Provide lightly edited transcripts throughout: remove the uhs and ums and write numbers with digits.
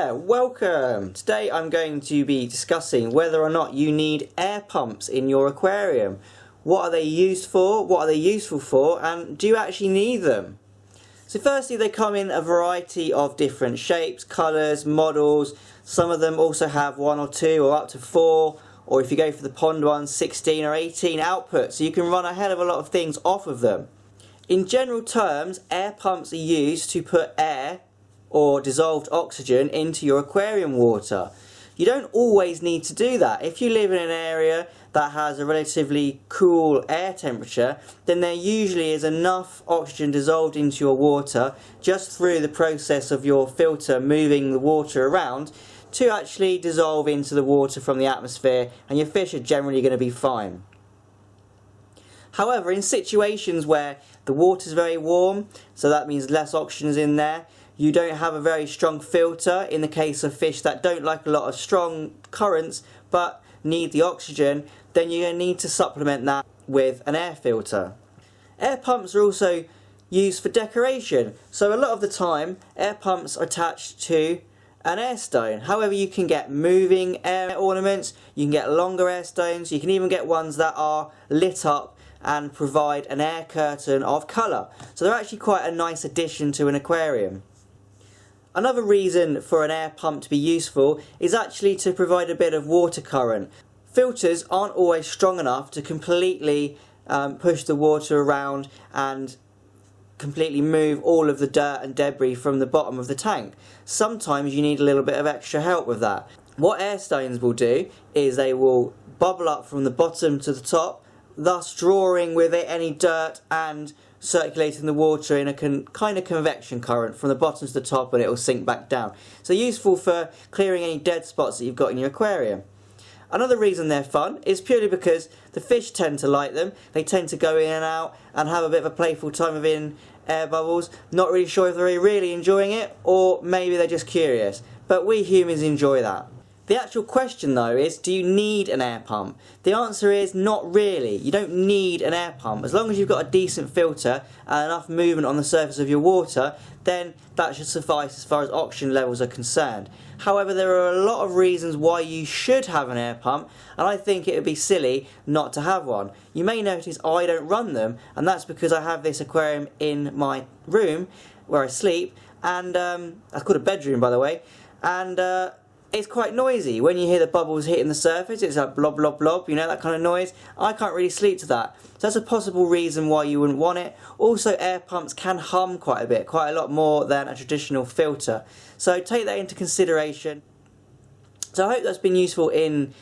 there, welcome! Today I'm going to be discussing whether or not you need air pumps in your aquarium. What are they used for, what are they useful for, and do you actually need them? So firstly, they come in a variety of different shapes, colours, models. Some of them also have 1 or 2 or up to 4, or if you go for the pond ones, 16 or 18 outputs, so you can run a hell of a lot of things off of them. In general terms, air pumps are used to put air or dissolved oxygen into your aquarium water. You don't always need to do that. If you live in an area that has a relatively cool air temperature, then there usually is enough oxygen dissolved into your water just through the process of your filter moving the water around to actually dissolve into the water from the atmosphere, and your fish are generally going to be fine. However, in situations where the water is very warm, so that means less oxygen is in there, you don't have a very strong filter in the case of fish that don't like a lot of strong currents but need the oxygen, then you're going to need to supplement that with an air filter. Air pumps are also used for decoration, so a lot of the time air pumps are attached to an air stone. However, you can get moving air ornaments, you can get longer air stones, you can even get ones that are lit up and provide an air curtain of colour. So they're actually quite a nice addition to an aquarium. Another reason for an air pump to be useful is actually to provide a bit of water current. Filters aren't always strong enough to completely push the water around and completely move all of the dirt and debris from the bottom of the tank. Sometimes you need a little bit of extra help with that. What air stones will do is they will bubble up from the bottom to the top, thus drawing with it any dirt and circulating the water in a kind of convection current from the bottom to the top, and it will sink back down. So useful for clearing any dead spots that you've got in your aquarium. Another reason they're fun is purely because the fish tend to like them. They tend to go in and out and have a bit of a playful time of in air bubbles. Not really sure if they're really enjoying it or maybe they're just curious. But we humans enjoy that. The actual question though is, do you need an air pump? The answer is not really. You don't need an air pump. As long as you've got a decent filter and enough movement on the surface of your water, then that should suffice as far as oxygen levels are concerned. However, there are a lot of reasons why you should have an air pump, and I think it would be silly not to have one. You may notice I don't run them, and that's because I have this aquarium in my room where I sleep, and that's called a bedroom, by the way, and it's quite noisy. When you hear the bubbles hitting the surface, it's like blob, blob, blob, you know, that kind of noise. I can't really sleep to that. So that's a possible reason why you wouldn't want it. Also, air pumps can hum quite a bit, quite a lot more than a traditional filter. So take that into consideration. So I hope that's been useful in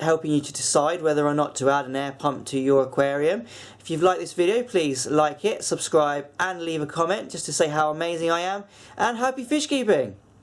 helping you to decide whether or not to add an air pump to your aquarium. If you've liked this video, please like it, subscribe and leave a comment just to say how amazing I am, and happy fish keeping!